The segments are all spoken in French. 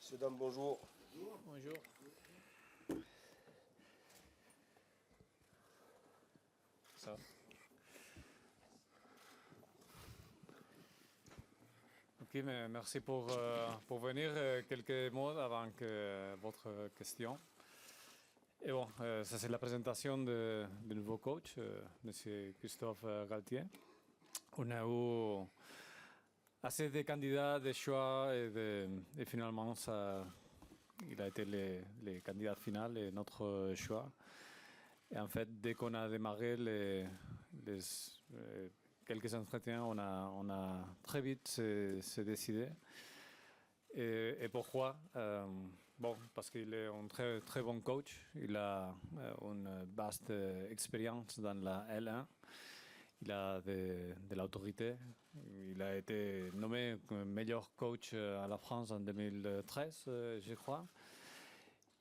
Messieurs, dames, bonjour. Bonjour. Ça. Ok, mais merci pour venir. Quelques mots avant que votre question. Et bon, ça c'est la présentation du nouveau coach, Monsieur Christophe Galtier. On a eu assez de candidats, de choix, et finalement, il a été le candidat final et notre choix. Et en fait, dès qu'on a démarré quelques entretiens, on a très vite se décidé. Et pourquoi Bon, parce qu'il est un très, très bon coach. Il a une vaste expérience dans la L1. Il a de l'autorité. Il a été nommé meilleur coach à la France en 2013, je crois.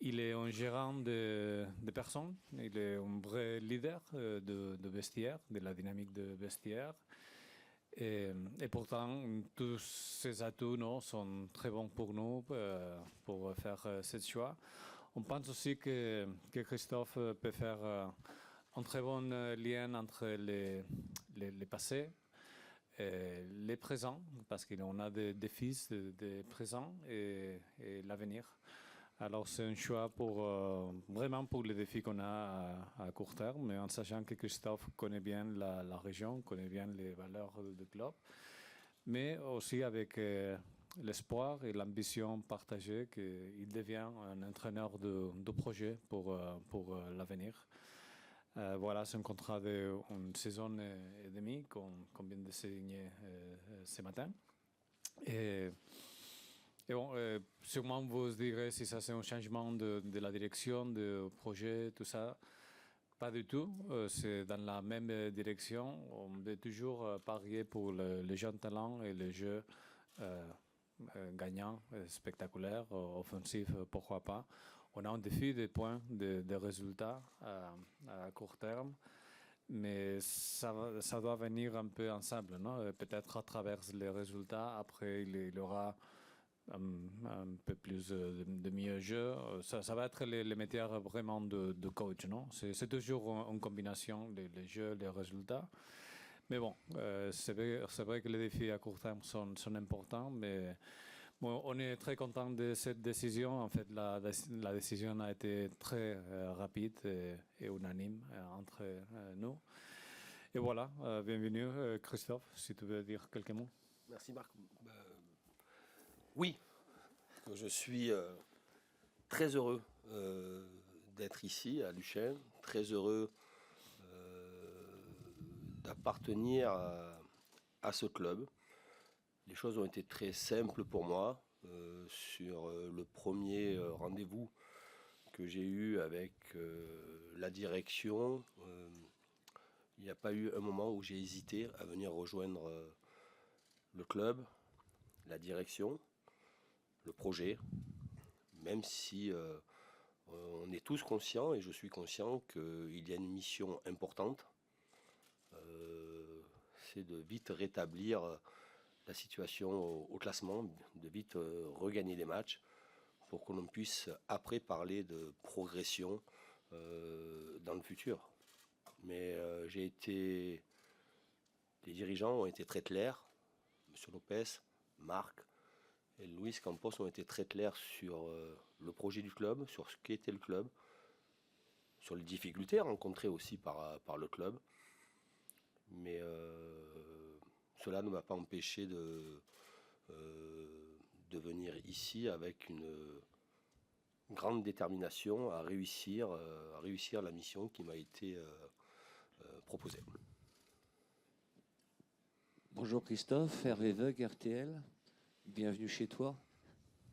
Il est un gérant de personnes. Il est un vrai leader de vestiaire, de la dynamique de vestiaire. Et pourtant, tous ces atouts sont très bons pour nous pour faire ce choix. On pense aussi que Christophe peut faire un très bon lien entre les passés et les présents, parce qu'on a des fils, des présents et l'avenir. Alors c'est un choix vraiment pour les défis qu'on a à court terme, mais en sachant que Christophe connaît bien la région, connaît bien les valeurs du club, mais aussi avec l'espoir et l'ambition partagée qu'il devient un entraîneur de projet pour l'avenir. Voilà, c'est un contrat d'une saison et demie qu'on vient de signer ce matin. Et bon, sûrement vous direz si ça c'est un changement de la direction, de projet, tout ça. Pas du tout. C'est dans la même direction. On veut toujours parier pour les jeunes talents et les jeux gagnants, spectaculaires, offensifs, pourquoi pas. On a un défi des points, des résultats à court terme. Mais ça doit venir un peu ensemble, non? Peut-être à travers les résultats. Après, il y aura un peu plus de mieux jeu. Ça va être les métiers vraiment de coach, non? C'est toujours une combination, les jeux, les résultats. Mais bon, c'est vrai que les défis à court terme sont importants, mais bon, on est très content de cette décision. En fait, la décision a été très rapide et unanime entre nous. Et voilà, bienvenue Christophe, si tu veux dire quelques mots. Merci Marc. Oui, je suis très heureux d'être ici à Luchel, très heureux d'appartenir à ce club. Les choses ont été très simples pour moi. Sur le premier rendez-vous que j'ai eu avec la direction, il n'y a pas eu un moment où j'ai hésité à venir rejoindre le club, la direction, le projet, même si on est tous conscients, et je suis conscient qu'il y a une mission importante, c'est de vite rétablir la situation au classement, de vite regagner des matchs, pour que l'on puisse après parler de progression dans le futur. Mais les dirigeants ont été très clairs, M. Lopez, Marc et Luis Campos ont été très clairs sur le projet du club, sur ce qu'était le club, sur les difficultés rencontrées aussi par le club. Mais cela ne m'a pas empêché de venir ici avec une grande détermination à réussir la mission qui m'a été proposée. Bonjour Christophe, Hervé Veug, RTL. Bienvenue chez toi,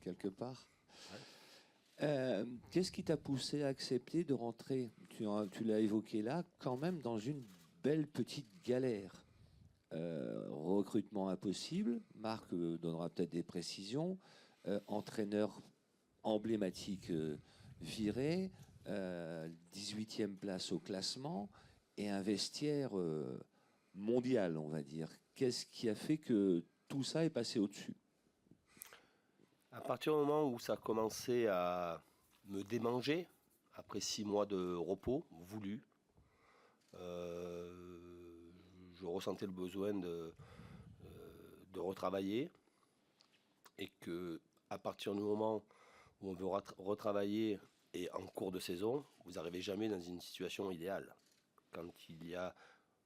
quelque part. Ouais. Qu'est-ce qui t'a poussé à accepter de rentrer, tu l'as évoqué là, quand même dans une belle petite galère? Recrutement impossible, Marc donnera peut-être des précisions, entraîneur emblématique viré, 18e place au classement et un vestiaire mondial, on va dire. Qu'est-ce qui a fait que tout ça est passé au-dessus? À partir du moment où ça commençait à me démanger, après 6 mois de repos voulu, je ressentais le besoin de retravailler et que à partir du moment où on veut retravailler et en cours de saison, vous n'arrivez jamais dans une situation idéale. Quand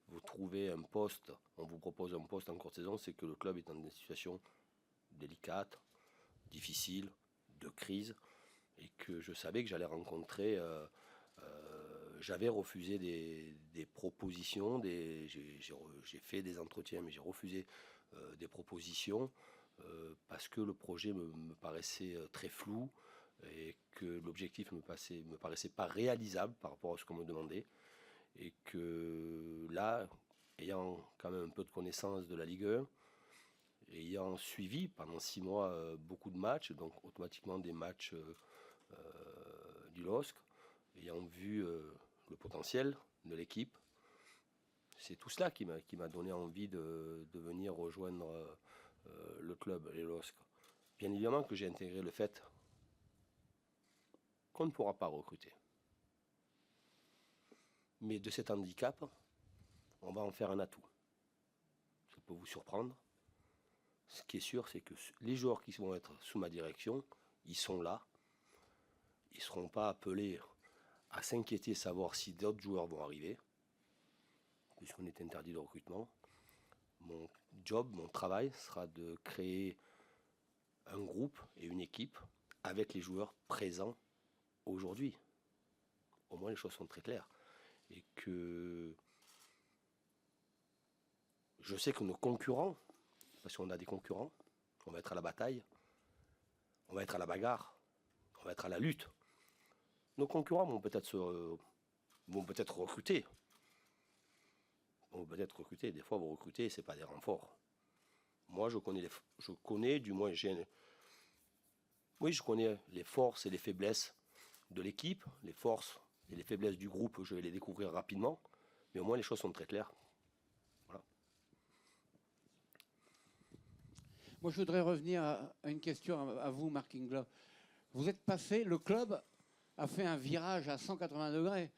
vous trouvez un poste, on vous propose un poste en cours de saison, c'est que le club est dans une situation délicate, difficile, de crise, et que je savais que j'allais rencontrer. J'avais refusé des propositions, j'ai fait des entretiens, mais j'ai refusé des propositions parce que le projet me paraissait très flou et que l'objectif me paraissait pas réalisable par rapport à ce qu'on me demandait. Et que là, ayant quand même un peu de connaissance de la Ligue 1, ayant suivi pendant 6 mois beaucoup de matchs, donc automatiquement des matchs du LOSC, ayant vu le potentiel de l'équipe, c'est tout cela qui m'a donné envie de venir rejoindre le club, les LOSC. Bien évidemment que j'ai intégré le fait qu'on ne pourra pas recruter. Mais de cet handicap, on va en faire un atout. Ça peut vous surprendre. Ce qui est sûr, c'est que les joueurs qui vont être sous ma direction, ils sont là. Ils ne seront pas appelés à s'inquiéter, savoir si d'autres joueurs vont arriver, puisqu'on est interdit de recrutement. Mon job, mon travail sera de créer un groupe et une équipe avec les joueurs présents aujourd'hui. Au moins, les choses sont très claires. Et que je sais que nos concurrents, parce qu'on a des concurrents, on va être à la bataille, on va être à la bagarre, on va être à la lutte. Nos concurrents vont peut-être recruter. Des fois, vous recrutez, ce n'est pas des renforts. Moi, je connais les forces et les faiblesses de l'équipe, les forces et les faiblesses du groupe, je vais les découvrir rapidement, mais au moins les choses sont très claires. Voilà. Moi, je voudrais revenir à une question à vous, Marc Ingler. Vous êtes passé, le club a fait un virage à 180 degrés.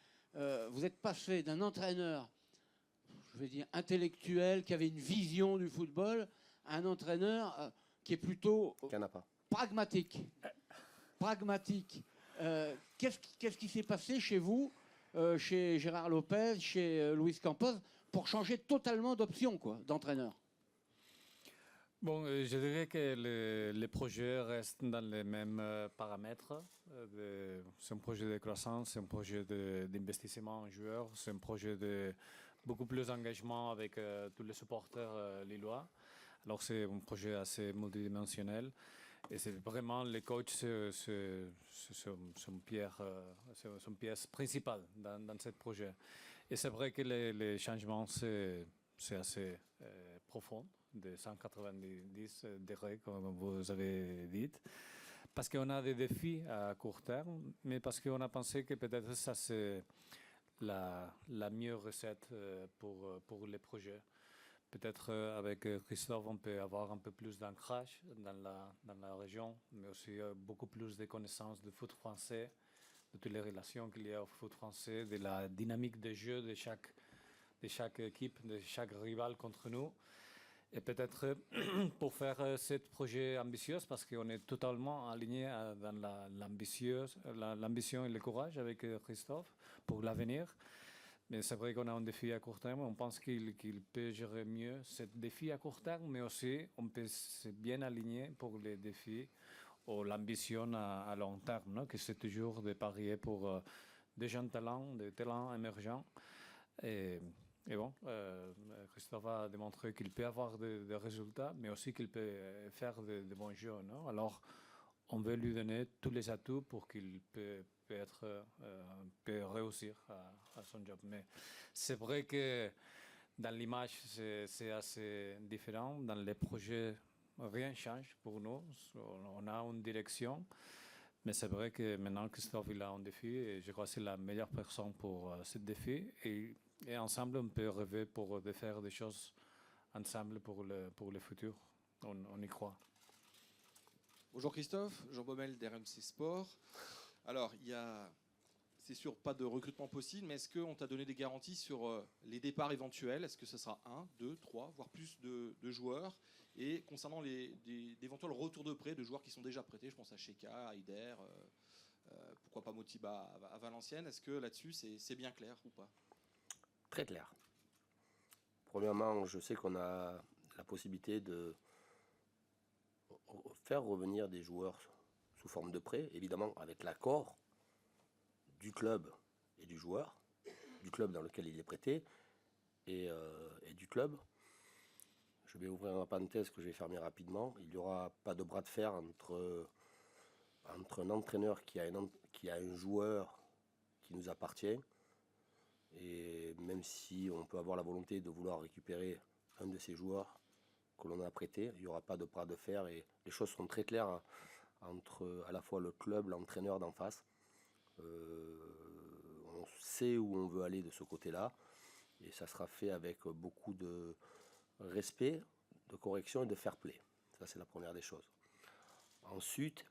Vous êtes passé d'un entraîneur, je vais dire, intellectuel, qui avait une vision du football, à un entraîneur qui est plutôt pragmatique. Qu'est-ce qui s'est passé chez vous, chez Gérard Lopez, chez Luis Campos, pour changer totalement d'option, d'entraîneur? Bon, je dirais que les projets restent dans les mêmes paramètres. C'est un projet de croissance, c'est un projet d'investissement en joueurs, c'est un projet de beaucoup plus d'engagement avec tous les supporters lillois. Alors c'est un projet assez multidimensionnel et c'est vraiment les coachs, c'est son pièce principale dans ce projet. Et c'est vrai que les changements, c'est assez profond, de 190 degrés, comme vous avez dit, parce qu'on a des défis à court terme, mais parce qu'on a pensé que peut-être ça c'est la meilleure recette pour les projets. Peut-être avec Christophe, on peut avoir un peu plus d'ancrage dans la région, mais aussi beaucoup plus de connaissances du foot français, de toutes les relations qu'il y a au foot français, de la dynamique de jeu de chaque équipe, de chaque rival contre nous. Et peut-être pour faire ce projet ambitieux, parce qu'on est totalement aligné dans l'ambition et le courage avec Christophe pour l'avenir. Mais c'est vrai qu'on a un défi à court terme. On pense qu'il peut gérer mieux ce défi à court terme, mais aussi on peut se bien aligner pour les défis ou l'ambition à long terme, non? Que c'est toujours de parier pour des jeunes talents, des talents émergents. Et bon, Christophe a démontré qu'il peut avoir des résultats, mais aussi qu'il peut faire de bons jeux. Non? Alors, on veut lui donner tous les atouts pour qu'il peut réussir à son job. Mais c'est vrai que dans l'image, c'est assez différent. Dans les projets, rien ne change pour nous. On a une direction. Mais c'est vrai que maintenant, Christophe il a un défi et je crois que c'est la meilleure personne pour ce défi. Et ensemble, on peut rêver de faire des choses ensemble pour le futur. On y croit. Bonjour Christophe, Jean Baumel d'RMC Sport. Alors, c'est sûr, pas de recrutement possible, mais est-ce qu'on t'a donné des garanties sur les départs éventuels? Est-ce que ce sera 1, 2, 3, voire plus de joueurs? Et concernant d'éventuels retours de prêt de joueurs qui sont déjà prêtés, je pense à Sheka, à Heider, pourquoi pas Motiba à Valenciennes, est-ce que là-dessus c'est bien clair ou pas? Très clair. Premièrement, je sais qu'on a la possibilité de faire revenir des joueurs sous forme de prêt, évidemment avec l'accord du club et du joueur, du club dans lequel il est prêté et du club. Je vais ouvrir un parenthèse que je vais fermer rapidement. Il n'y aura pas de bras de fer entre un entraîneur qui a un joueur qui nous appartient, et même si on peut avoir la volonté de vouloir récupérer un de ces joueurs que l'on a prêté, il n'y aura pas de bras de fer et les choses seront très claires entre à la fois le club, l'entraîneur d'en face. On sait où on veut aller de ce côté-là et ça sera fait avec beaucoup de respect, de correction et de fair play. Ça, c'est la première des choses. Ensuite,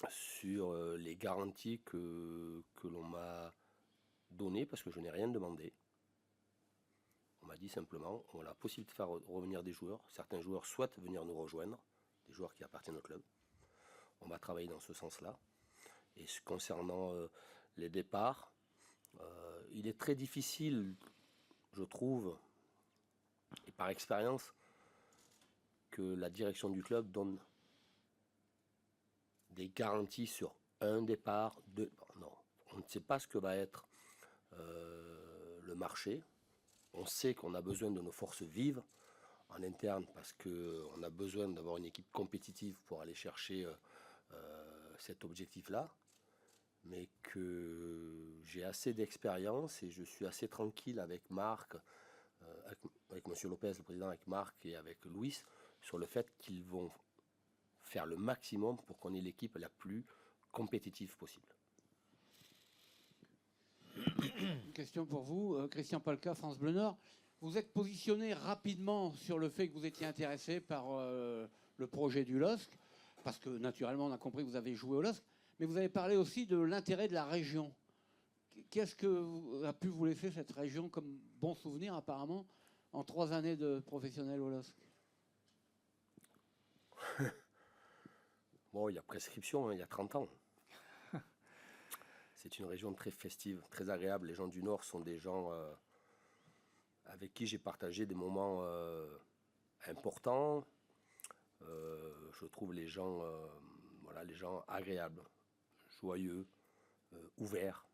sur les garanties que l'on m'a données, parce que je n'ai rien demandé, on m'a dit simplement on a la possibilité de faire revenir des joueurs. Certains joueurs souhaitent venir nous rejoindre, des joueurs qui appartiennent au club. On va travailler dans ce sens-là. Et concernant les départs, il est très difficile, je trouve, et par expérience, que la direction du club donne des garanties sur un départ, deux. Non, on ne sait pas ce que va être le marché. On sait qu'on a besoin de nos forces vives en interne parce qu'on a besoin d'avoir une équipe compétitive pour aller chercher cet objectif-là. Mais que j'ai assez d'expérience et je suis assez tranquille avec Marc, avec M. Lopez, le président, avec Marc et avec Louis, sur le fait qu'ils vont faire le maximum pour qu'on ait l'équipe la plus compétitive possible. Une question pour vous, Christian Palka, France Bleu Nord. Vous êtes positionné rapidement sur le fait que vous étiez intéressé par le projet du LOSC, parce que naturellement on a compris que vous avez joué au LOSC, mais vous avez parlé aussi de l'intérêt de la région. Qu'est-ce que a pu vous laisser cette région comme bon souvenir apparemment en 3 années de professionnel au LOSC? Bon, il y a prescription, hein, il y a 30 ans. C'est une région très festive, très agréable. Les gens du Nord sont des gens avec qui j'ai partagé des moments importants. Je trouve les gens agréables, joyeux, ouverts.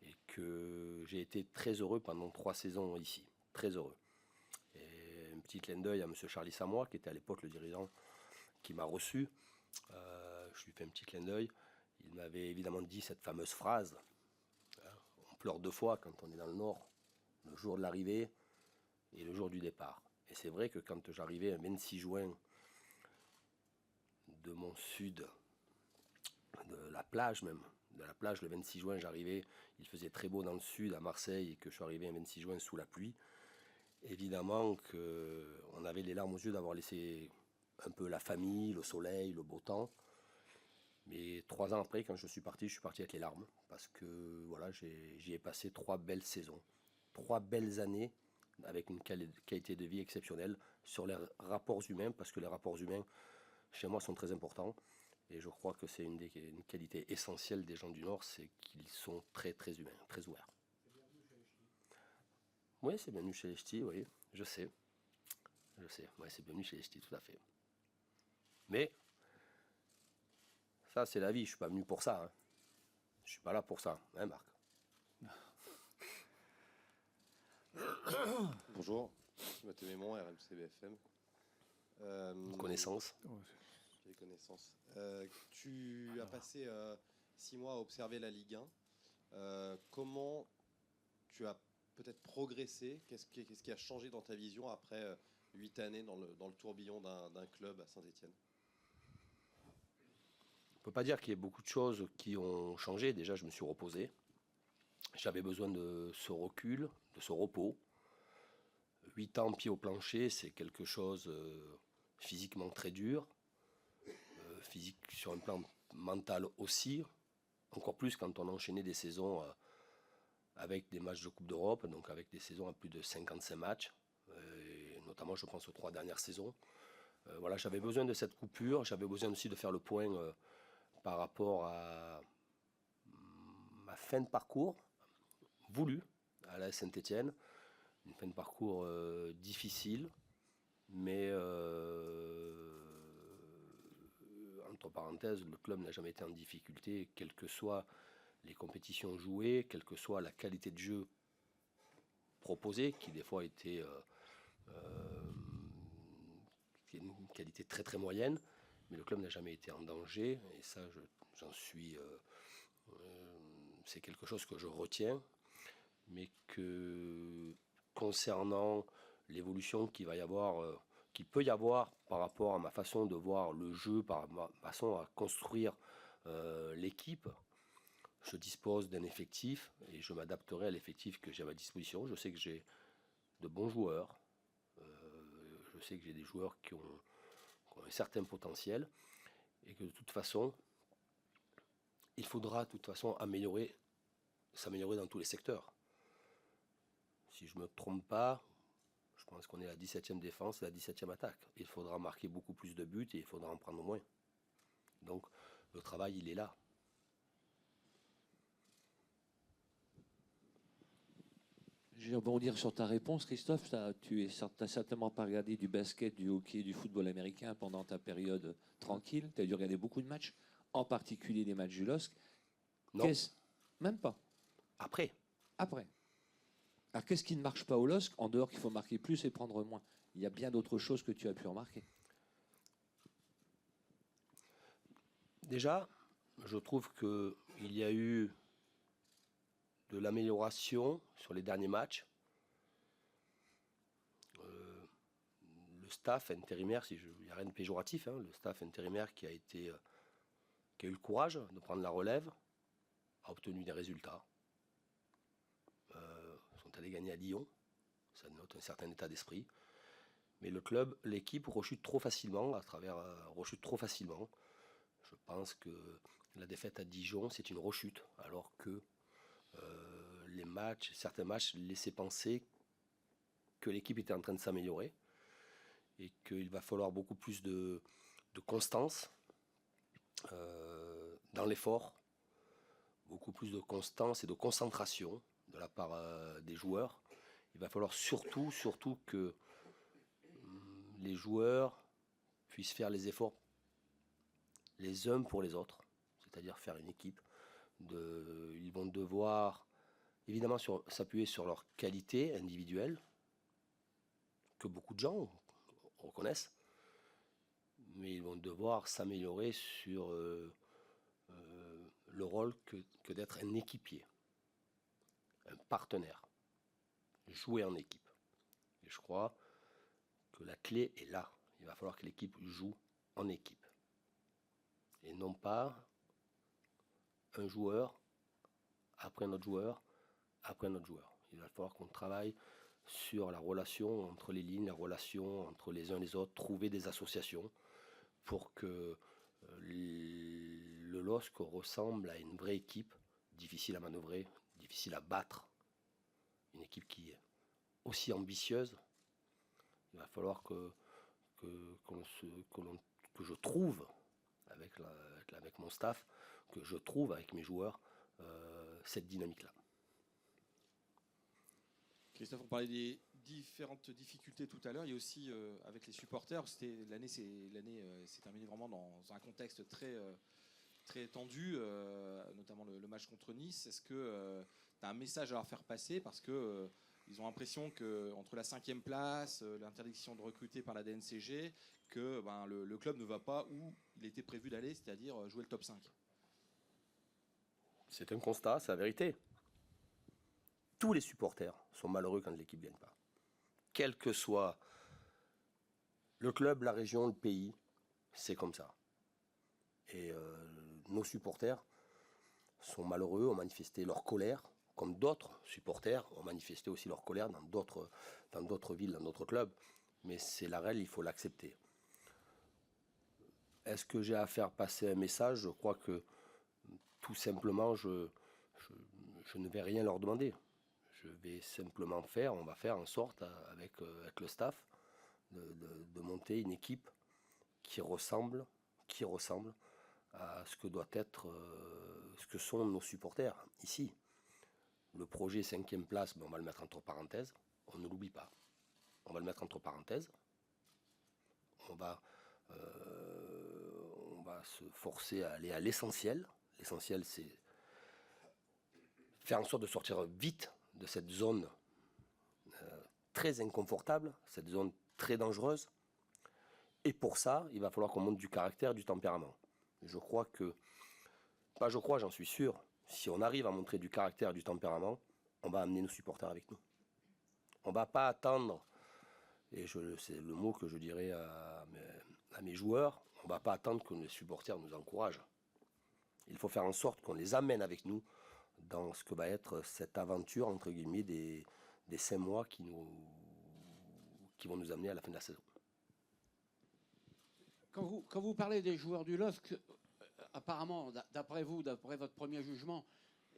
Et que j'ai été très heureux pendant 3 saisons ici. Très heureux. Et un petit clin d'œil à M. Charlie Samois, qui était à l'époque le dirigeant qui m'a reçu. Je lui fais un petit clin d'œil. Il m'avait évidemment dit cette fameuse phrase. On pleure 2 fois quand on est dans le Nord, le jour de l'arrivée et le jour du départ. Et c'est vrai que quand j'arrivais le 26 juin de mon sud, de la plage même, le 26 juin j'arrivais, il faisait très beau dans le sud à Marseille et que je suis arrivé le 26 juin sous la pluie. Évidemment qu'on avait les larmes aux yeux d'avoir laissé un peu la famille, le soleil, le beau temps. Mais 3 ans après, quand je suis parti avec les larmes. Parce que voilà, j'y ai passé 3 belles saisons. 3 belles années avec une qualité de vie exceptionnelle sur les rapports humains. Parce que les rapports humains, chez moi, sont très importants. Et je crois que c'est une qualité essentielle des gens du Nord, c'est qu'ils sont très, très humains, très ouverts. Oui, c'est bienvenu chez les Ch'tis, oui, je sais. Oui, c'est bienvenu chez les Ch'tis, tout à fait. Mais ça, c'est la vie, je ne suis pas venu pour ça. Hein. Je ne suis pas là pour ça, hein, Marc? Bonjour, Mathieu Mémon, RMC BFM. Connaissance. J'ai connaissance. Tu as passé 6 mois à observer la Ligue 1. Comment tu as peut-être progressé? Qu'est-ce qui a changé dans ta vision après 8 années dans le tourbillon d'un club à Saint-Étienne? On ne peut pas dire qu'il y ait beaucoup de choses qui ont changé. Déjà, je me suis reposé. J'avais besoin de ce recul, de ce repos. 8 ans pied au plancher, c'est quelque chose physiquement très dur. physique, sur un plan mental aussi, encore plus quand on a enchaîné des saisons avec des matchs de Coupe d'Europe, donc avec des saisons à plus de 55 matchs, et notamment je pense aux 3 dernières saisons. Voilà, j'avais besoin de cette coupure, j'avais besoin aussi de faire le point par rapport à ma fin de parcours voulue à la Saint-Étienne, une fin de parcours difficile, mais entre parenthèses, le club n'a jamais été en difficulté, quelles que soient les compétitions jouées, quelle que soit la qualité de jeu proposée, qui des fois était une qualité très très moyenne, mais le club n'a jamais été en danger, et ça j'en suis... c'est quelque chose que je retiens, mais que concernant l'évolution qu'il va y avoir, qu'il peut y avoir par rapport à ma façon de voir le jeu, par ma façon à construire l'équipe, je dispose d'un effectif et je m'adapterai à l'effectif que j'ai à ma disposition. Je sais que j'ai de bons joueurs, je sais que j'ai des joueurs qui ont un certain potentiel et que de toute façon, il faudra de toute façon s'améliorer dans tous les secteurs. Si je ne me trompe pas, je pense qu'on est à la 17e défense et la 17e attaque. Il faudra marquer beaucoup plus de buts et il faudra en prendre moins. Donc le travail, il est là. Je vais rebondir sur ta réponse, Christophe. Tu n'as certainement pas regardé du basket, du hockey, du football américain pendant ta période tranquille. Tu as dû regarder beaucoup de matchs, en particulier des matchs du LOSC. Non. Même pas. Après. Alors qu'est-ce qui ne marche pas au LOSC, en dehors qu'il faut marquer plus et prendre moins? Il y a bien d'autres choses que tu as pu remarquer. Déjà, je trouve qu'il y a eu de l'amélioration sur les derniers matchs. Le staff intérimaire, il n'y a rien de péjoratif, le staff intérimaire qui a eu le courage de prendre la relève, a obtenu des résultats. Sont allés gagner à Lyon, ça note un certain état d'esprit. Mais le club, l'équipe rechute trop facilement, rechute trop facilement. Je pense que la défaite à Dijon, c'est une rechute, alors que certains matchs laissaient penser que l'équipe était en train de s'améliorer et qu'il va falloir beaucoup plus de constance dans l'effort, beaucoup plus de constance et de concentration de la part des joueurs. Il va falloir surtout que les joueurs puissent faire les efforts les uns pour les autres, c'est-à-dire faire une équipe. Ils vont devoir évidemment s'appuyer sur leur qualité individuelle, que beaucoup de gens reconnaissent, mais ils vont devoir s'améliorer sur le rôle que d'être un équipier, un partenaire, jouer en équipe. Et je crois que la clé est là. Il va falloir que l'équipe joue en équipe. Et non pas un joueur après un autre joueur, après un autre joueur. Il va falloir qu'on travaille sur la relation entre les lignes, la relation entre les uns et les autres, trouver des associations pour que le LOSC ressemble à une vraie équipe, difficile à manœuvrer, difficile à battre, une équipe qui est aussi ambitieuse. Il va falloir que je trouve avec mon staff, que je trouve avec mes joueurs cette dynamique-là. Christophe, on parlait des différentes difficultés tout à l'heure. Il y a aussi avec les supporters, l'année s'est terminée vraiment dans un contexte très tendu, notamment le match contre Nice. Est-ce que tu as un message à leur faire passer parce que ils ont l'impression qu'entre la 5e place, l'interdiction de recruter par la DNCG, que le club ne va pas où il était prévu d'aller, c'est-à-dire jouer le top 5? C'est un constat, c'est la vérité. Tous les supporters sont malheureux quand l'équipe ne gagne pas. Quel que soit le club, la région, le pays, c'est comme ça. Et nos supporters sont malheureux, ont manifesté leur colère, comme d'autres supporters ont manifesté aussi leur colère dans d'autres villes, dans d'autres clubs. Mais c'est la règle, il faut l'accepter. est-ce que j'ai à faire passer un message? Je crois que tout simplement, je ne vais rien leur demander. Je vais simplement on va faire en sorte, avec le staff, de monter une équipe qui ressemble à ce que doit être, ce que sont nos supporters ici. Le projet 5e place, on va le mettre entre parenthèses, on ne l'oublie pas. On va le mettre entre parenthèses. On va se forcer à aller à l'essentiel. L'essentiel, c'est faire en sorte de sortir vite de cette zone très inconfortable, cette zone très dangereuse. Et pour ça, il va falloir qu'on monte du caractère, du tempérament. Je crois que, j'en suis sûr, si on arrive à montrer du caractère et du tempérament, on va amener nos supporters avec nous. On ne va pas attendre, et c'est le mot que je dirais à mes joueurs, on ne va pas attendre que les supporters nous encouragent. Il faut faire en sorte qu'on les amène avec nous dans ce que va être cette aventure, entre guillemets, des 5 mois qui vont nous amener à la fin de la saison. Quand vous parlez des joueurs du LOSC, apparemment, d'après vous, d'après votre premier jugement,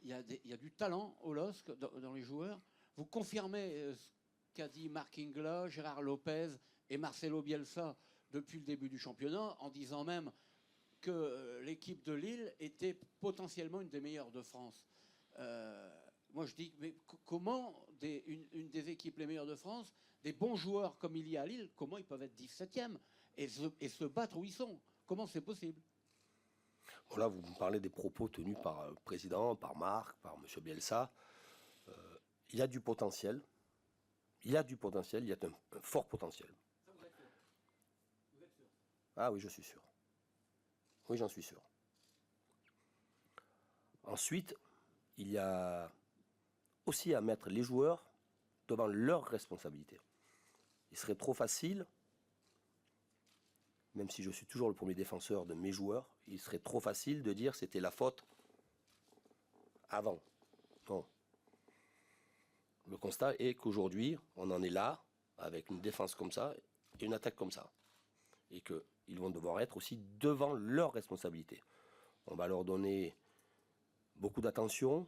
il y a du talent au LOSC dans les joueurs. Vous confirmez ce qu'a dit Marc Ingla, Gérard Lopez et Marcelo Bielsa depuis le début du championnat, en disant même que l'équipe de Lille était potentiellement une des meilleures de France. Moi, je dis, mais comment une des équipes les meilleures de France, des bons joueurs comme il y a à Lille, comment ils peuvent être 17e et se battre où ils sont? Comment c'est possible? Voilà, vous me parlez des propos tenus par le président, par Marc, par M. Bielsa. Il y a du potentiel. Il y a un fort potentiel. Ça, vous êtes sûr? Vous êtes sûr? Ah oui, je suis sûr. Oui, j'en suis sûr. Ensuite, il y a aussi à mettre les joueurs devant leurs responsabilités. Il serait trop facile, même si je suis toujours le premier défenseur de mes joueurs, il serait trop facile de dire c'était la faute avant. Non. Le constat est qu'aujourd'hui, on en est là, avec une défense comme ça et une attaque comme ça. Et qu'ils vont devoir être aussi devant leurs responsabilités. On va leur donner beaucoup d'attention,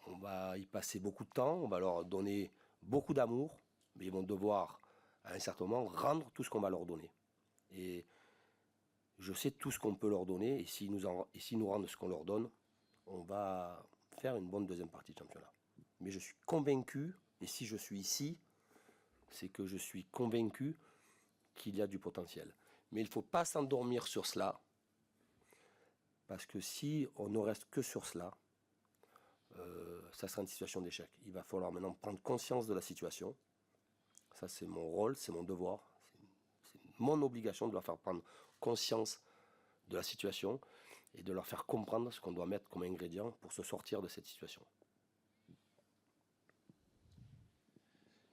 on va y passer beaucoup de temps, on va leur donner beaucoup d'amour, mais ils vont devoir, à un certain moment, rendre tout ce qu'on va leur donner. Et je sais tout ce qu'on peut leur donner, et s'ils nous rendent ce qu'on leur donne, on va faire une bonne deuxième partie de championnat. Mais je suis convaincu, et si je suis ici, c'est que je suis convaincu qu'il y a du potentiel. Mais il ne faut pas s'endormir sur cela, parce que si on ne reste que sur cela, ça sera une situation d'échec. Il va falloir maintenant prendre conscience de la situation. Ça, c'est mon rôle, c'est mon devoir, c'est mon obligation de leur faire prendre conscience de la situation et de leur faire comprendre ce qu'on doit mettre comme ingrédient pour se sortir de cette situation.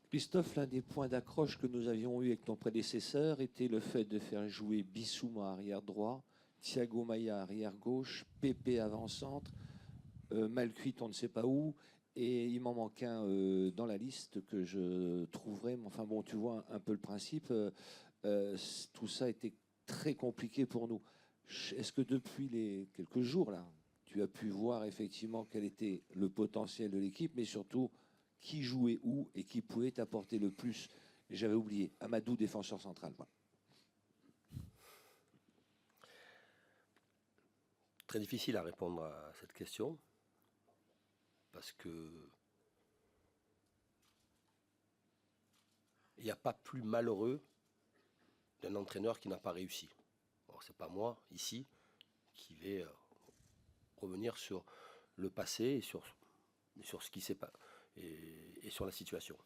Christophe, l'un des points d'accroche que nous avions eu avec ton prédécesseur était le fait de faire jouer Bissouma arrière droit, Thiago Maia arrière gauche, Pépé avant-centre, Malcuit on ne sait pas où, et il m'en manque un dans la liste que je trouverai. Mais enfin bon, tu vois un peu le principe. Tout ça était très compliqué pour nous. Est-ce que depuis les quelques jours là, tu as pu voir effectivement quel était le potentiel de l'équipe, mais surtout qui jouait où et qui pouvait t'apporter le plus? J'avais oublié, Amadou, défenseur central. Voilà. Très difficile à répondre à cette question, parce que il n'y a pas plus malheureux d'un entraîneur qui n'a pas réussi. Ce n'est pas moi, ici, qui vais revenir sur le passé et sur ce qui s'est passé et sur la situation.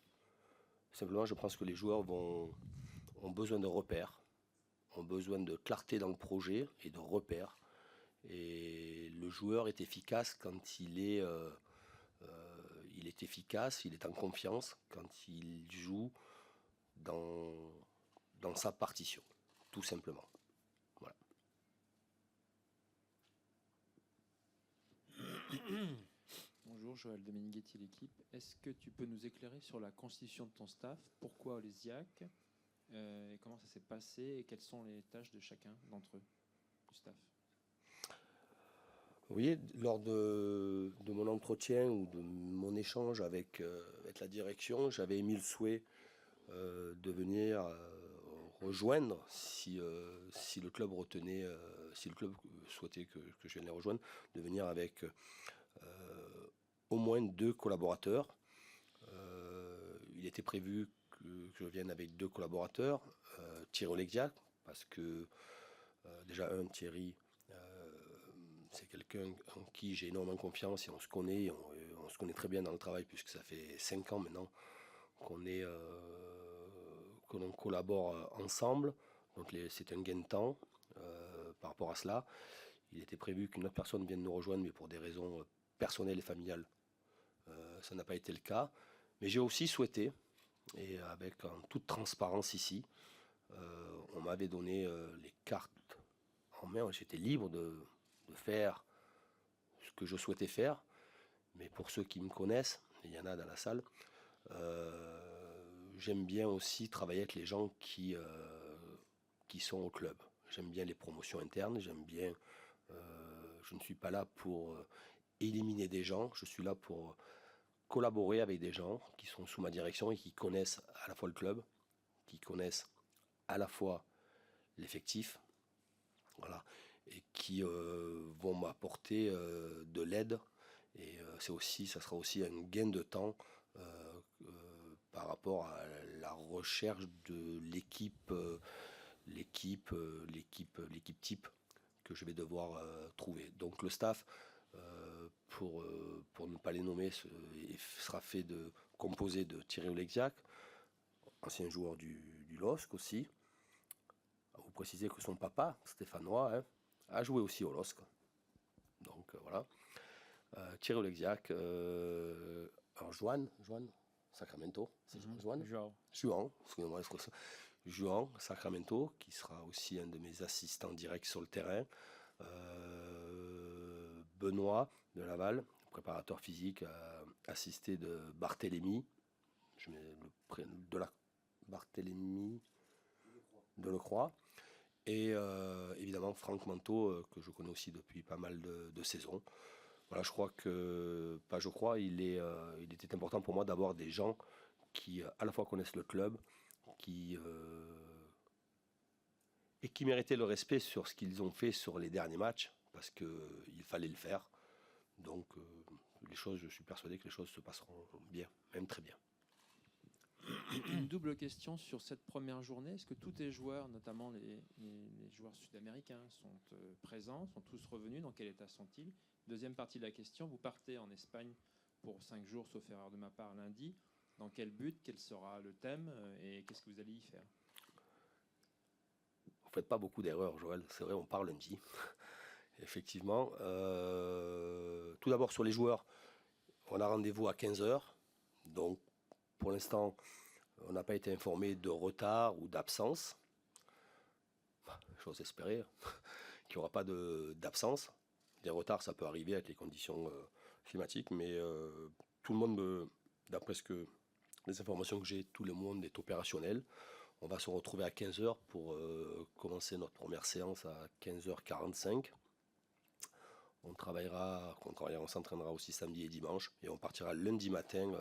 Simplement, je pense que les joueurs ont besoin de repères, ont besoin de clarté dans le projet et de repères. Et le joueur est efficace quand il est efficace, il est en confiance, quand il joue dans sa partition, tout simplement. Voilà. Bonjour, Joël Dominguetti, l'équipe. Est-ce que tu peux nous éclairer sur la constitution de ton staff? Pourquoi Olésiac? et comment ça s'est passé et quelles sont les tâches de chacun d'entre eux, du staff? Vous voyez, lors de mon entretien ou de mon échange avec la direction, j'avais émis le souhait de venir rejoindre si le club retenait, si le club souhaitait que je vienne les rejoindre, de venir avec au moins 2 collaborateurs. Il était prévu que je vienne avec 2 collaborateurs, Thierry Oleksiak, parce que déjà Thierry, c'est quelqu'un en qui j'ai énormément confiance et on se connaît, on se connaît très bien dans le travail puisque ça fait 5 ans maintenant que l'on collabore ensemble. Donc c'est un gain de temps par rapport à cela. Il était prévu qu'une autre personne vienne nous rejoindre, mais pour des raisons personnelles et familiales, ça n'a pas été le cas. Mais j'ai aussi souhaité, et avec en toute transparence ici, on m'avait donné les cartes en main, j'étais libre de faire ce que je souhaitais faire, mais pour ceux qui me connaissent, il y en a dans la salle, j'aime bien aussi travailler avec les gens qui sont au club. J'aime bien les promotions internes, je ne suis pas là pour éliminer des gens, je suis là pour collaborer avec des gens qui sont sous ma direction et qui connaissent à la fois le club, qui connaissent à la fois l'effectif, voilà, et qui vont m'apporter de l'aide. Et ça sera aussi un gain de temps par rapport à la recherche de l'équipe type que je vais devoir trouver. Donc le staff, pour ne pas les nommer, sera composé de Thierry Oleksiak, ancien joueur du LOSC aussi. Vous précisez que son papa, stéphanois, a joué aussi au LOSC. Donc voilà. Thierry Oleksiak, alors Juan Sacramento, c'est Juan, excusez-moi, Juan Sacramento, qui sera aussi un de mes assistants directs sur le terrain. Benoît de Laval, préparateur physique, assisté de Barthélemy, Barthélemy Delecroix, et évidemment Franck Manteau, que je connais aussi depuis pas mal de saisons. Voilà, il était important pour moi d'avoir des gens qui à la fois connaissent le club, et qui méritaient le respect sur ce qu'ils ont fait sur les derniers matchs, parce qu'il fallait le faire. Donc je suis persuadé que les choses se passeront bien, même très bien. Une double question sur cette première journée. Est-ce que tous tes joueurs, notamment les joueurs sud-américains, sont présents, sont tous revenus? Dans quel état sont-ils? Deuxième partie de la question, vous partez en Espagne pour 5 jours, sauf erreur de ma part, lundi. Dans quel but? Quel sera le thème? Et qu'est-ce que vous allez y faire? Vous ne faites pas beaucoup d'erreurs, Joël. C'est vrai, on part lundi. Effectivement. Tout d'abord, sur les joueurs, on a rendez-vous à 15h. Donc, pour l'instant, on n'a pas été informé de retard ou d'absence. J'ose espérer qu'il n'y aura pas d'absence. Des retards, ça peut arriver avec les conditions climatiques, mais tout le monde, d'après les informations que j'ai, tout le monde est opérationnel. On va se retrouver à 15h pour commencer notre première séance à 15h45. On s'entraînera aussi samedi et dimanche, et on partira lundi matin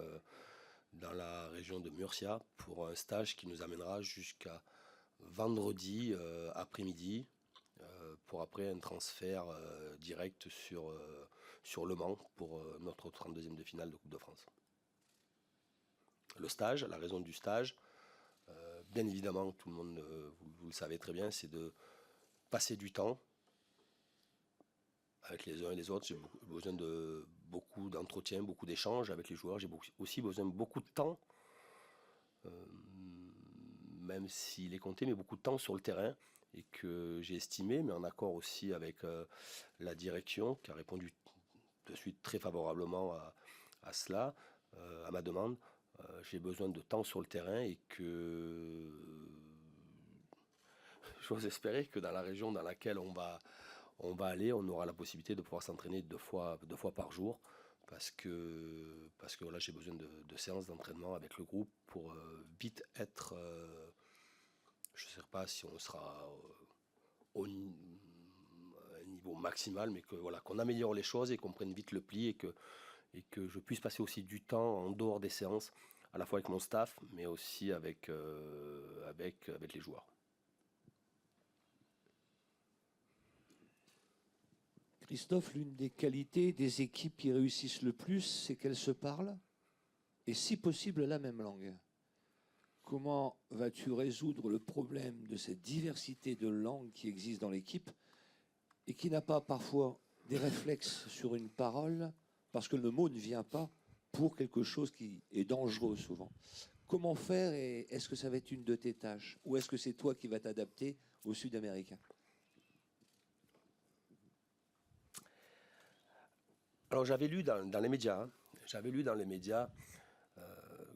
dans la région de Murcia pour un stage qui nous amènera jusqu'à vendredi après-midi, pour après un transfert direct sur Le Mans pour notre 32e de finale de Coupe de France. Le stage, la raison du stage, bien évidemment, tout le monde, vous le savez très bien, c'est de passer du temps avec les uns et les autres. J'ai besoin de beaucoup d'entretien, beaucoup d'échanges avec les joueurs. J'ai aussi besoin de beaucoup de temps, même s'il est compté, mais beaucoup de temps sur le terrain, et que j'ai estimé, mais en accord aussi avec la direction, qui a répondu de suite très favorablement à cela, à ma demande. J'ai besoin de temps sur le terrain, et que j'ose espérer que dans la région dans laquelle on va aller, on aura la possibilité de pouvoir s'entraîner deux fois par jour, parce que voilà, j'ai besoin de séances d'entraînement avec le groupe pour vite être Je ne sais pas si on sera à un niveau maximal, mais que voilà, qu'on améliore les choses et qu'on prenne vite le pli et que je puisse passer aussi du temps en dehors des séances, à la fois avec mon staff, mais aussi avec les joueurs. Christophe, l'une des qualités des équipes qui réussissent le plus, c'est qu'elles se parlent, et si possible la même langue. Comment vas-tu résoudre le problème de cette diversité de langues qui existe dans l'équipe et qui n'a pas parfois des réflexes sur une parole parce que le mot ne vient pas pour quelque chose qui est dangereux souvent? Comment faire, et est-ce que ça va être une de tes tâches ou est-ce que c'est toi qui vas t'adapter aux Sud-Américains? Alors j'avais lu dans les médias,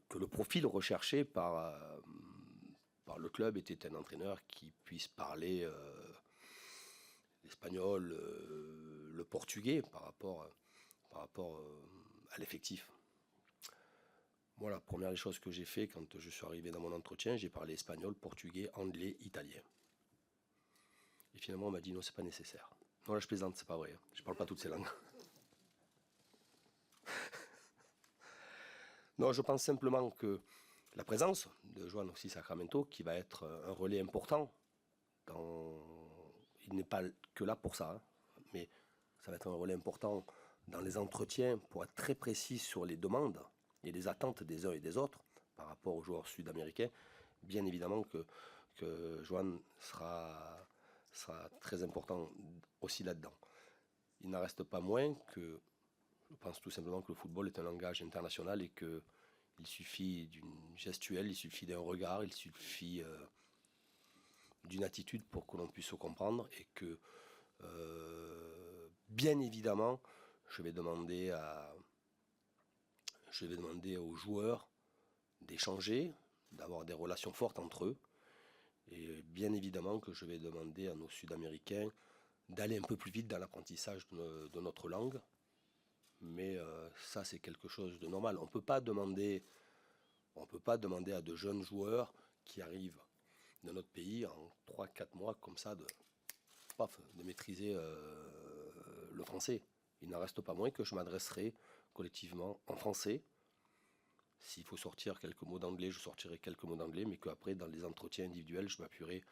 que le profil recherché par le club était un entraîneur qui puisse parler l'espagnol, le portugais par rapport à l'effectif. Moi, la première chose que j'ai fait quand je suis arrivé dans mon entretien, j'ai parlé espagnol, portugais, anglais, italien. Et finalement, on m'a dit non, c'est pas nécessaire. Non, là, je plaisante, c'est pas vrai. Je parle pas toutes ces langues. Non, je pense simplement que la présence de Joan Oxy Sacramento, qui va être un relais important, il n'est pas que là pour ça, hein, mais ça va être un relais important dans les entretiens pour être très précis sur les demandes et les attentes des uns et des autres par rapport aux joueurs sud-américains. Bien évidemment que Joan sera très important aussi là-dedans. Il n'en reste pas moins que je pense tout simplement que le football est un langage international et qu'il suffit d'une gestuelle, il suffit d'un regard, il suffit d'une attitude pour que l'on puisse se comprendre et que, bien évidemment, je vais demander aux joueurs d'échanger, d'avoir des relations fortes entre eux. Et bien évidemment que je vais demander à nos Sud-Américains d'aller un peu plus vite dans l'apprentissage de notre langue. Mais ça, c'est quelque chose de normal. On ne peut pas demander à de jeunes joueurs qui arrivent de notre pays en 3-4 mois comme ça de maîtriser le français. Il n'en reste pas moins que je m'adresserai collectivement en français. S'il faut sortir quelques mots d'anglais, je sortirai quelques mots d'anglais, mais qu'après, dans les entretiens individuels, je m'appuierai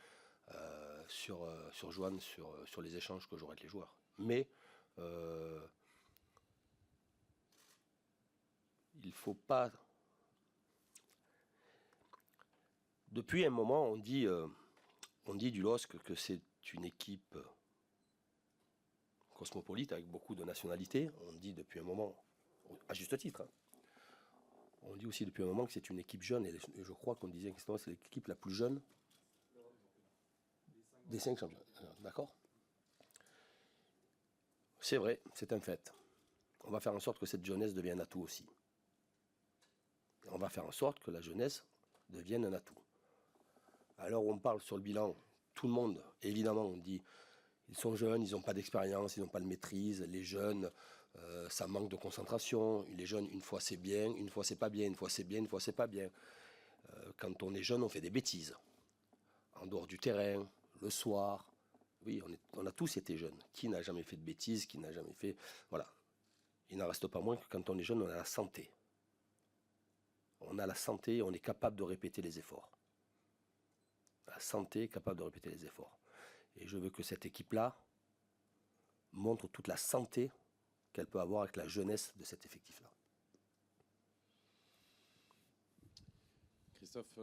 sur Joan, sur les échanges que j'aurai avec les joueurs. Mais il ne faut pas... Depuis un moment, on dit du LOSC que c'est une équipe cosmopolite avec beaucoup de nationalités. On dit depuis un moment, à juste titre, hein, on dit aussi depuis un moment que c'est une équipe jeune. Et je crois qu'on disait que c'est l'équipe la plus jeune des 5 champions. D'accord ? C'est vrai, c'est un fait. On va faire en sorte que cette jeunesse devienne un atout aussi. On va faire en sorte que la jeunesse devienne un atout. Alors on parle sur le bilan, tout le monde, évidemment, on dit ils sont jeunes, ils n'ont pas d'expérience, ils n'ont pas de maîtrise. Les jeunes, ça manque de concentration. Les jeunes, une fois c'est bien, une fois c'est pas bien, une fois c'est bien, une fois c'est pas bien. Quand on est jeune, on fait des bêtises. En dehors du terrain, le soir. Oui, on a tous été jeunes. Qui n'a jamais fait de bêtises, qui n'a jamais fait... Voilà. Il n'en reste pas moins que quand on est jeune, on a la santé. On a la santé, on est capable de répéter les efforts. La santé est capable de répéter les efforts. Et je veux que cette équipe-là montre toute la santé qu'elle peut avoir avec la jeunesse de cet effectif-là. Christophe,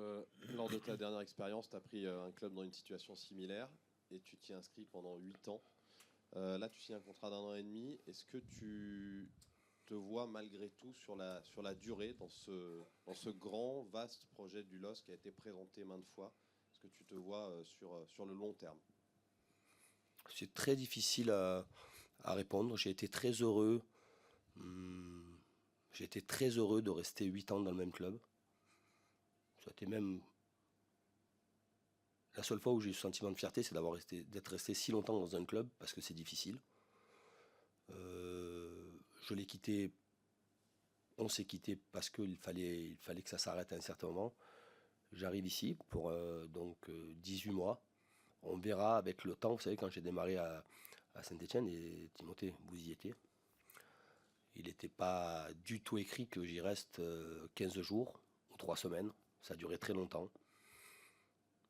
lors de ta dernière expérience, tu as pris un club dans une situation similaire et tu t'y inscris pendant 8 ans. Là, tu signes un contrat d'1 an et demi. Est-ce que tu te vois malgré tout sur la durée dans ce grand, vaste projet du LOSC qui a été présenté maintes fois? Est-ce que tu te vois sur le long terme? C'est très difficile à répondre. J'ai été très heureux. De rester 8 ans dans le même club. C'était même la seule fois où j'ai eu ce sentiment de fierté, c'est d'être resté si longtemps dans un club, parce que c'est difficile. Je l'ai quitté, on s'est quitté parce qu'il fallait que ça s'arrête à un certain moment. J'arrive ici pour donc 18 mois. On verra avec le temps. Vous savez, quand j'ai démarré à Saint-Étienne, et Timothée, vous y étiez, il n'était pas du tout écrit que j'y reste 15 jours ou 3 semaines. Ça a duré très longtemps.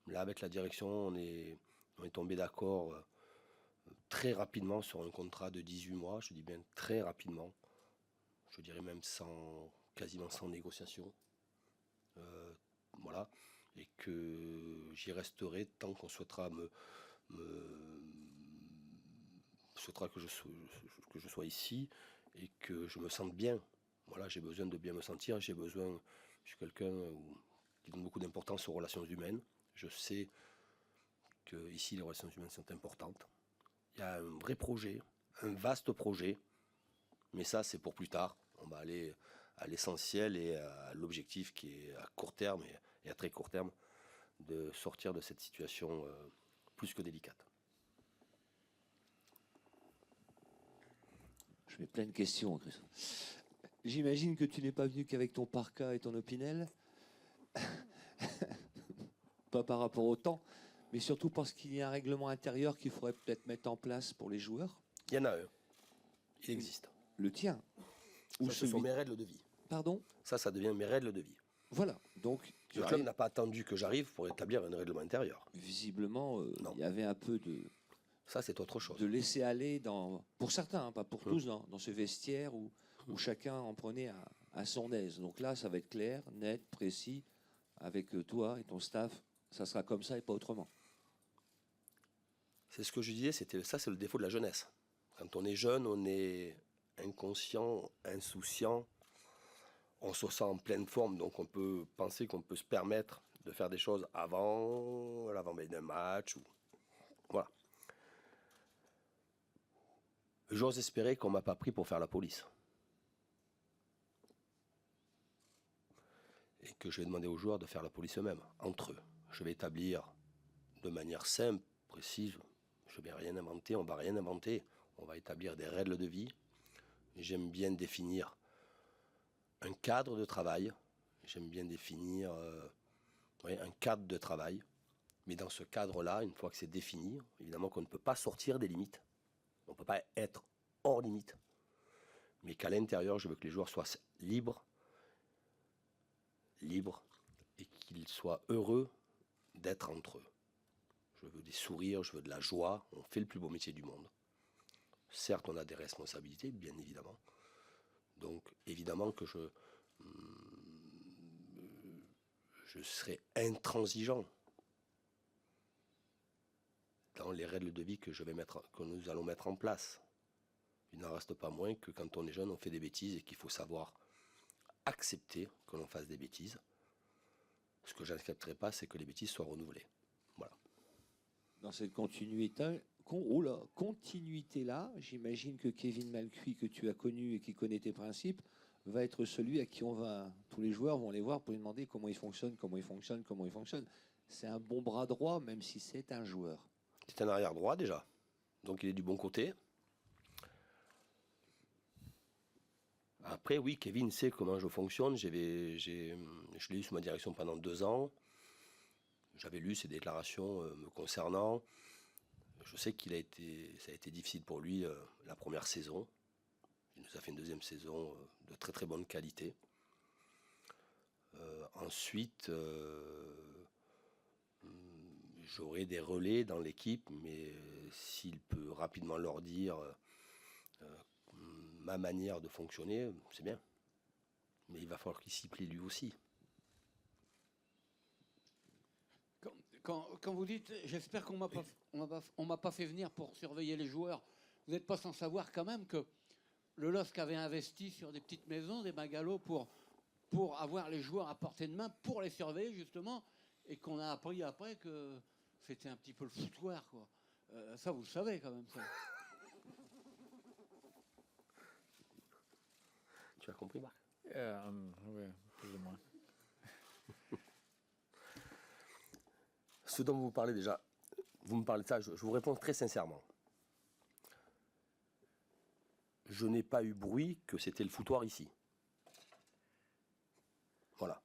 Là, avec la direction, on est tombé d'accord très rapidement sur un contrat de 18 mois. Je dis bien très rapidement. Je dirais même quasiment sans négociation. Voilà. Et que j'y resterai tant qu'on souhaitera souhaitera que je sois ici et que je me sente bien. Voilà, j'ai besoin de bien me sentir. Je suis quelqu'un qui donne beaucoup d'importance aux relations humaines. Je sais que ici les relations humaines sont importantes. Il y a un vrai projet, un vaste projet, mais ça c'est pour plus tard. On va aller à l'essentiel et à l'objectif qui est à court terme et à très court terme, de sortir de cette situation plus que délicate. Je mets plein de questions, Christophe. J'imagine que tu n'es pas venu qu'avec ton parka et ton opinel. Pas par rapport au temps, mais surtout parce qu'il y a un règlement intérieur qu'il faudrait peut-être mettre en place pour les joueurs. Il y en a un. Il existe. Le tien. Ou ce sont mes règles de vie. Pardon ? Ça devient mes règles de vie. Voilà. Donc, le club n'a pas attendu que j'arrive pour établir un règlement intérieur. Visiblement, il y avait un peu de... Ça, c'est autre chose. De laisser aller, pour certains, hein, pas pour tous, dans ce vestiaire où chacun en prenait à son aise. Donc là, ça va être clair, net, précis. Avec toi et ton staff, ça sera comme ça et pas autrement. C'est ce que je disais, c'est le défaut de la jeunesse. Quand on est jeune, on est inconscient, insouciant, on se sent en pleine forme, donc on peut penser qu'on peut se permettre de faire des choses avant l'avant-veille d'un match. Voilà. J'ose espérer qu'on ne m'a pas pris pour faire la police. Et que je vais demander aux joueurs de faire la police eux-mêmes, entre eux. Je vais établir de manière simple, précise, je ne vais rien inventer, on ne va rien inventer. On va établir des règles de vie. J'aime bien définir un cadre de travail. J'aime bien définir un cadre de travail. Mais dans ce cadre-là, une fois que c'est défini, évidemment qu'on ne peut pas sortir des limites. On ne peut pas être hors limite. Mais qu'à l'intérieur, je veux que les joueurs soient libres, et qu'ils soient heureux d'être entre eux. Je veux des sourires, je veux de la joie. On fait le plus beau métier du monde. Certes, on a des responsabilités, bien évidemment. Donc, évidemment que je serai intransigeant dans les règles de vie que nous allons mettre en place. Il n'en reste pas moins que quand on est jeune, on fait des bêtises et qu'il faut savoir accepter que l'on fasse des bêtises. Ce que je n'accepterai pas, c'est que les bêtises soient renouvelées. Voilà. Dans cette continuité-là, j'imagine que Kevin Malcuit, que tu as connu et qui connaît tes principes, va être celui à qui tous les joueurs vont aller voir pour lui demander comment il fonctionne. C'est un bon bras droit, même si c'est un joueur. C'est un arrière droit déjà, donc il est du bon côté. Après, oui, Kevin sait comment je fonctionne. Je l'ai eu sous ma direction pendant 2 ans. J'avais lu ses déclarations me concernant. Je sais ça a été difficile pour lui la première saison. Il nous a fait une deuxième saison de très très bonne qualité. Ensuite, j'aurai des relais dans l'équipe, mais s'il peut rapidement leur dire ma manière de fonctionner, c'est bien. Mais il va falloir qu'il s'y plie lui aussi. Quand vous dites, j'espère qu'on m'a pas fait venir pour surveiller les joueurs, vous n'êtes pas sans savoir quand même que le LOSC avait investi sur des petites maisons, des bungalows pour avoir les joueurs à portée de main, pour les surveiller justement, et qu'on a appris après que c'était un petit peu le foutoir, quoi. Ça, vous le savez quand même, ça. Tu as compris, Marc? Oui, plus ou moins. Ce dont vous parlez déjà, vous me parlez de ça, je vous réponds très sincèrement. Je n'ai pas eu bruit que c'était le foutoir ici. Voilà.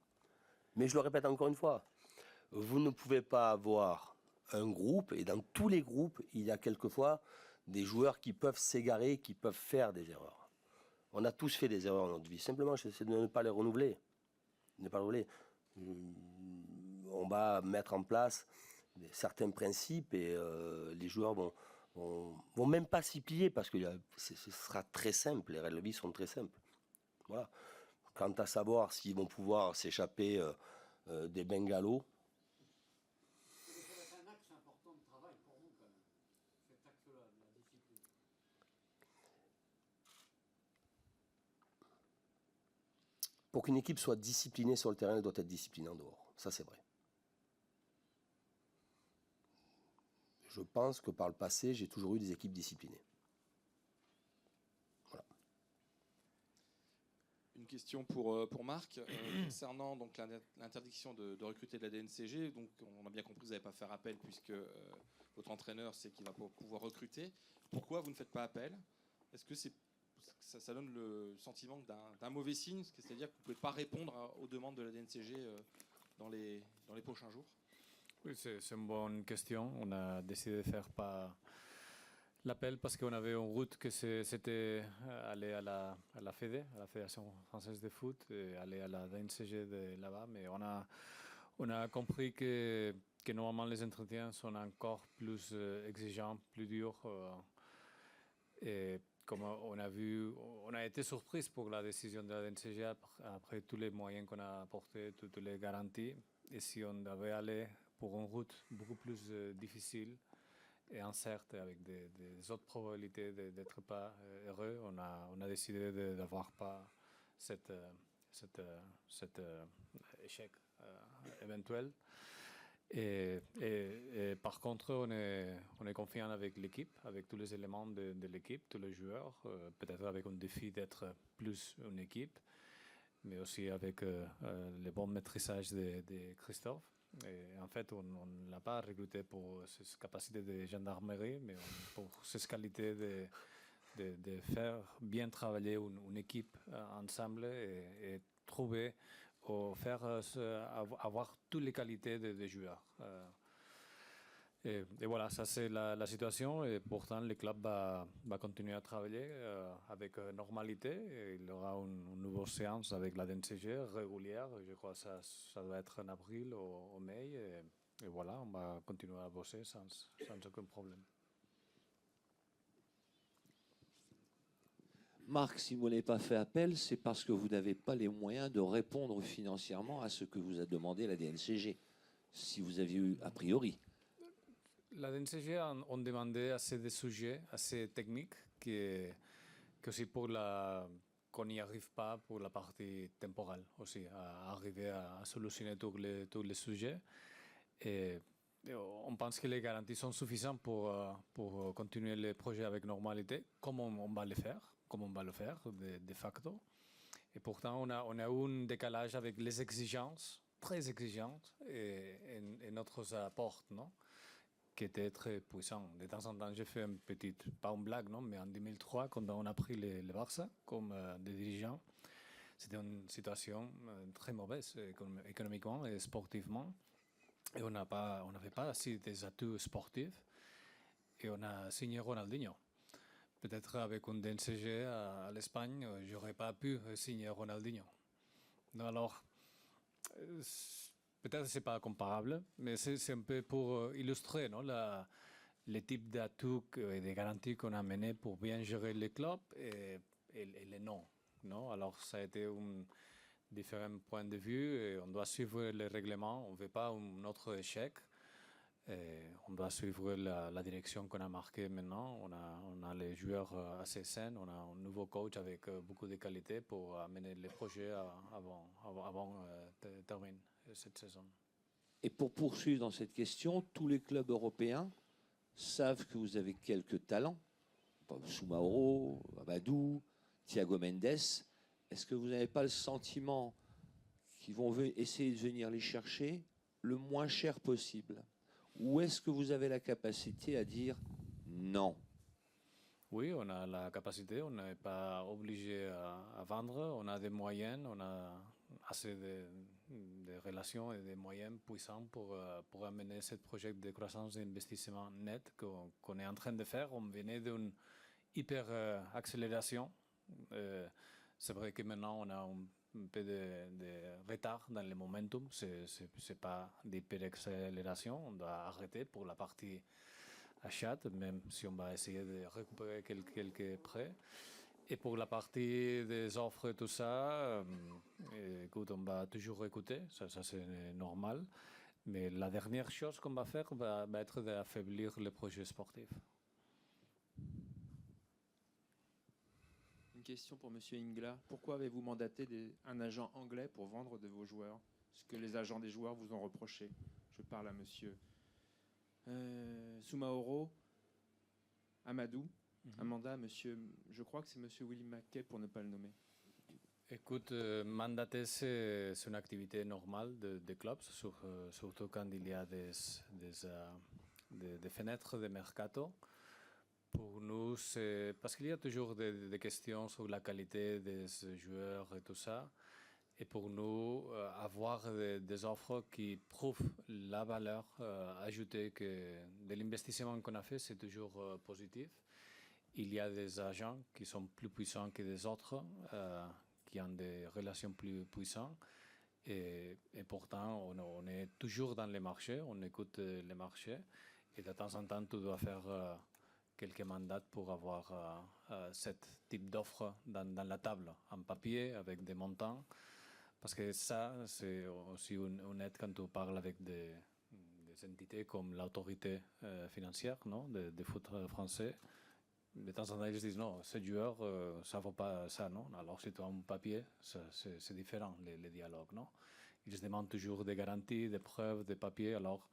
Mais je le répète encore une fois, vous ne pouvez pas avoir un groupe, et dans tous les groupes, il y a quelquefois des joueurs qui peuvent s'égarer, qui peuvent faire des erreurs. On a tous fait des erreurs dans notre vie. Simplement, j'essaie de ne pas les renouveler. Ne pas renouveler. On va mettre en place certains principes et les joueurs vont même pas s'y plier parce que ce sera très simple. Les règles de vie sont très simples. Voilà. Quant à savoir s'ils vont pouvoir s'échapper des bungalows, C'est un axe important de travail pour vous, quand même, cet axe-là, la discipline. pour qu'une équipe soit disciplinée sur le terrain, elle doit être disciplinée en dehors. Ça, c'est vrai. Je pense que par le passé, j'ai toujours eu des équipes disciplinées. Voilà. Une question pour Marc concernant donc l'interdiction de recruter de la DNCG. Donc on a bien compris que vous n'avez pas faire appel puisque votre entraîneur sait qu'il va pas pouvoir recruter. Pourquoi vous ne faites pas appel? Est-ce que ça donne le sentiment d'un mauvais signe, c'est-à-dire que vous ne pouvez pas répondre aux demandes de la DNCG dans les prochains jours? Oui, c'est une bonne question. On a décidé de faire pas l'appel parce qu'on avait en route que c'était aller à la FEDE, à la Fédération française de foot, et aller à la DNCG de là-bas. Mais on a compris que normalement les entretiens sont encore plus exigeants, plus durs. Et comme on a vu, on a été surpris pour la décision de la DNCG après tous les moyens qu'on a apportés, toutes les garanties. Et si on devait aller pour une route beaucoup plus difficile et incerte, avec des autres probabilités d'être pas heureux, on a décidé d'avoir pas cet échec éventuel. Et par contre, on est confiant avec l'équipe, avec tous les éléments de l'équipe, tous les joueurs, peut-être avec un défi d'être plus une équipe, mais aussi avec le bon maîtrisage de Christophe. Et en fait, on ne l'a pas recruté pour ses capacités de gendarmerie, mais pour ses qualités de faire bien travailler une équipe ensemble et trouver ou faire avoir toutes les qualités des joueurs. Et voilà, ça c'est la situation. Et pourtant, le club va continuer à travailler avec normalité. Et il y aura une nouvelle séance avec la DNCG régulière. Je crois que ça doit être en avril ou mai. Et voilà, on va continuer à bosser sans aucun problème. Marc, si vous n'avez pas fait appel, c'est parce que vous n'avez pas les moyens de répondre financièrement à ce que vous a demandé la DNCG, si vous aviez eu a priori. La DNCG on demandé assez de sujets assez techniques que aussi qu'on n'y arrive pas pour la partie temporelle aussi, à arriver à solutionner tous les sujets. Et on pense que les garanties sont suffisantes pour continuer le projet avec normalité, comme on va le faire, de facto. Et pourtant, on a eu un décalage avec les exigences, très exigeantes, et notre apport, non? Qui était très puissant. De temps en temps, j'ai fait une petite, pas une blague, non, mais en 2003, quand on a pris le Barça comme des dirigeants, c'était une situation très mauvaise économiquement et sportivement. Et on n'avait pas assez des atouts sportifs. Et on a signé Ronaldinho. Peut-être avec un DNCG à l'Espagne, j'aurais pas pu signer Ronaldinho. Alors, peut-être c'est pas comparable, mais c'est un peu pour illustrer, non, les types d'atouts et des garanties qu'on a menés pour bien gérer les clubs et les non. Alors ça a été différents points de vue et on doit suivre les règlements. On ne veut pas un autre échec. Et on doit suivre la direction qu'on a marquée maintenant. On a les joueurs assez sains, on a un nouveau coach avec beaucoup de qualité pour amener les projets avant de terminer cette saison. Et pour poursuivre dans cette question, tous les clubs européens savent que vous avez quelques talents. Soumaoro, Amadou, Thiago Mendes. Est-ce que vous n'avez pas le sentiment qu'ils vont essayer de venir les chercher le moins cher possible? Ou est-ce que vous avez la capacité à dire non? Oui, on a la capacité, on n'est pas obligé à vendre, on a des moyens, on a assez de relations et de moyens puissants pour amener ce projet de croissance et d'investissement net qu'on est en train de faire. On venait d'une hyper accélération. C'est vrai que maintenant on a un peu de retard dans le momentum. C'est pas d'hyper accélération. On doit arrêter pour la partie achat, même si on va essayer de récupérer quelques prêts. Et pour la partie des offres et tout ça, écoute, on va toujours écouter, ça c'est normal. Mais la dernière chose qu'on va faire va être d'affaiblir le projet sportif. Une question pour Monsieur Ingla. Pourquoi avez-vous mandaté un agent anglais pour vendre de vos joueurs? Ce que les agents des joueurs vous ont reproché. Je parle à Monsieur Soumaoro, Amadou, Amanda, Monsieur, je crois que c'est Monsieur Willy Mackay pour ne pas le nommer. Écoute, mandater, c'est une activité normale des clubs, surtout quand il y a des fenêtres de mercato. Pour nous, c'est parce qu'il y a toujours des questions sur la qualité des joueurs et tout ça. Et pour nous, avoir des offres qui prouvent la valeur ajoutée de l'investissement qu'on a fait, c'est toujours positif. Il y a des agents qui sont plus puissants que des autres, qui ont des relations plus puissantes. Et pourtant, on est toujours dans les marchés, on écoute les marchés. Et de temps en temps, tu dois faire quelques mandats pour avoir ce type d'offre dans la table, en papier, avec des montants. Parce que ça, c'est aussi une aide quand tu parles avec des entités comme l'autorité financière, non, de foot français. De temps en temps, ils se disent non, ce joueur, ça ne vaut pas ça, non. Alors, si tu as un papier, c'est différent, les dialogues, non. Ils se demandent toujours des garanties, des preuves, des papiers. Alors,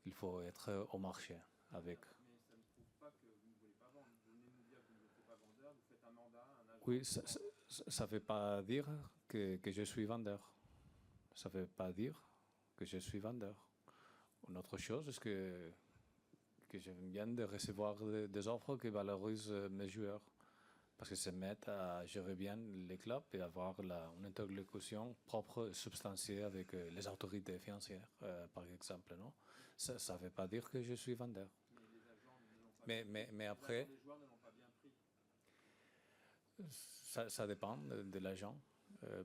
il faut être au marché avec. Mais ça ne prouve pas que vous ne voulez pas vendre. Vous venez de nous dire que vous n'êtes pas vendeur, vous faites un mandat, un agent. Oui, ça ne veut pas dire que je suis vendeur. Ça ne veut pas dire que je suis vendeur. Une autre chose, c'est que je viens de recevoir des offres qui valorisent mes joueurs. Parce que ça m'aide à gérer bien les clubs et avoir une interlocution propre et substantiée avec les autorités financières, par exemple. Non, ça ne veut pas dire que je suis vendeur. Mais les agents ne l'ont pas Mais après, les joueurs ne l'ont pas bien pris. ça dépend de l'agent.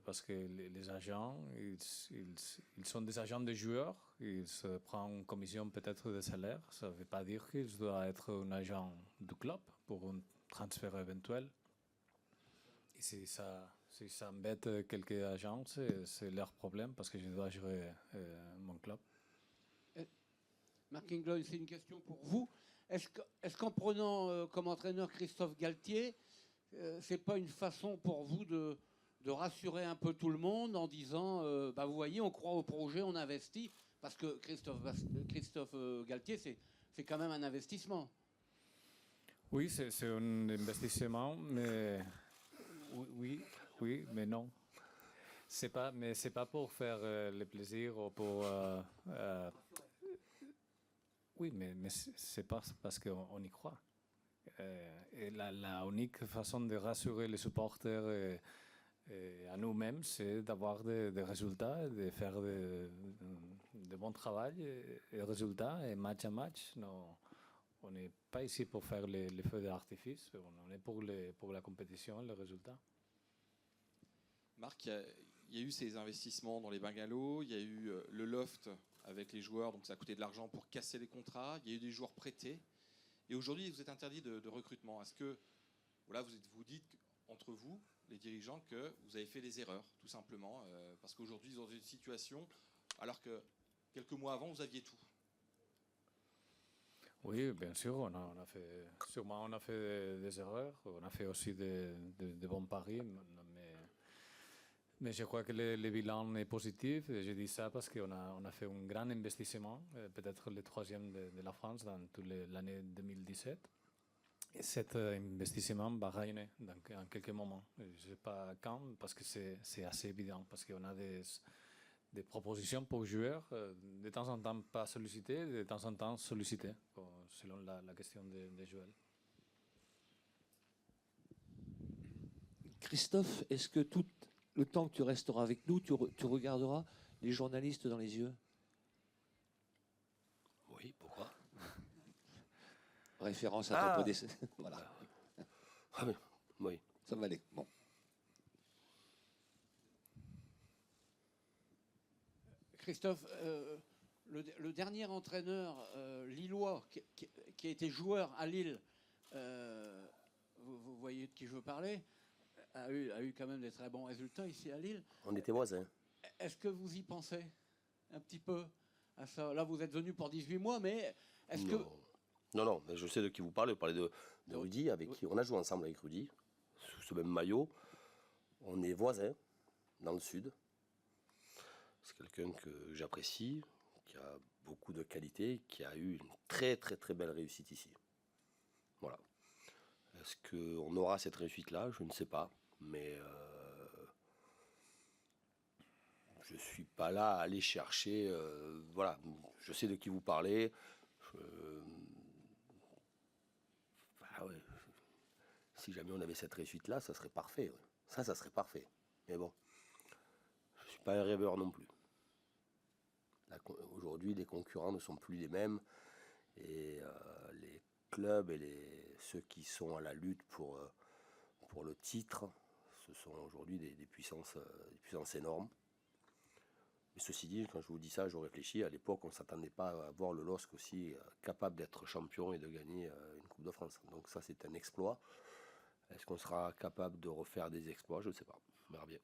Parce que les agents, ils sont des agents de joueurs, ils se prennent une commission peut-être de salaire. Ça ne veut pas dire qu'ils doivent être un agent du club pour un transfert éventuel. Et si ça embête quelques agents, c'est leur problème parce que je dois gérer mon club. Marc Inglois, c'est une question pour vous. Est-ce qu'en prenant comme entraîneur Christophe Galtier, c'est pas une façon pour vous de rassurer un peu tout le monde en disant vous voyez, on croit au projet, on investit, parce que Christophe Galtier, c'est quand même un investissement. Oui, c'est un investissement, mais oui, mais non. Mais c'est pas pour faire le plaisir ou pour. Oui, mais c'est pas parce qu'on y croit. Et la unique façon de rassurer les supporters et à nous-mêmes, c'est d'avoir des résultats, de faire de bon travail et résultats, et match à match. Non, on n'est pas ici pour faire les feux d'artifice, on est pour la compétition et les résultats. Marc, il y a eu ces investissements dans les bungalows, il y a eu le loft avec les joueurs, donc ça a coûté de l'argent pour casser les contrats, il y a eu des joueurs prêtés, et aujourd'hui vous êtes interdit de recrutement. Est-ce que voilà, vous dites entre vous, les dirigeants, que vous avez fait des erreurs, tout simplement, parce qu'aujourd'hui, vous êtes dans une situation, alors que quelques mois avant, vous aviez tout? Oui, bien sûr, on a fait des erreurs, on a fait aussi de bons paris, mais je crois que le bilan est positif. Et je dis ça parce qu'on a fait un grand investissement, peut-être le troisième de la France dans toute l'année 2017. Et cet investissement va rayonner en quelques moments. Je ne sais pas quand, parce que c'est assez évident, parce qu'on a des propositions pour joueurs, de temps en temps pas sollicités, de temps en temps sollicités, selon la question des joueurs. Christophe, est-ce que toute le temps que tu resteras avec nous, tu regarderas les journalistes dans les yeux? Oui, pourquoi? Référence à Ah. ton prédécesseur. Voilà, Ah, mais, oui. ça va aller. Bon. Christophe, le dernier entraîneur lillois qui a été joueur à Lille, vous voyez de qui je veux parler, a eu quand même des très bons résultats ici à Lille. On était voisins. Est-ce que vous y pensez un petit peu à ça? Là, vous êtes venu pour 18 mois, mais est-ce que... Non, mais je sais de qui vous parlez. Vous parlez de Rudy, avec qui on a joué ensemble avec Rudy, sous ce même maillot. On est voisins, dans le sud. C'est quelqu'un que j'apprécie, qui a beaucoup de qualités, qui a eu une très très très belle réussite ici. Voilà. Est-ce qu'on aura cette réussite-là? Je ne sais pas. Mais je ne suis pas là à aller chercher... voilà, je sais de qui vous parlez. Ah ouais. Si jamais on avait cette réussite-là, ça serait parfait. Ouais. Ça serait parfait. Mais bon, je ne suis pas un rêveur non plus. Aujourd'hui, les concurrents ne sont plus les mêmes. Et les clubs et ceux qui sont à la lutte pour le titre, ce sont aujourd'hui des puissances énormes. Mais ceci dit, quand je vous dis ça, je réfléchis. À l'époque, on ne s'attendait pas à voir le LOSC aussi capable d'être champion et de gagner une Coupe de France. Donc ça, c'est un exploit. Est-ce qu'on sera capable de refaire des exploits? Je ne sais pas. On verra bien.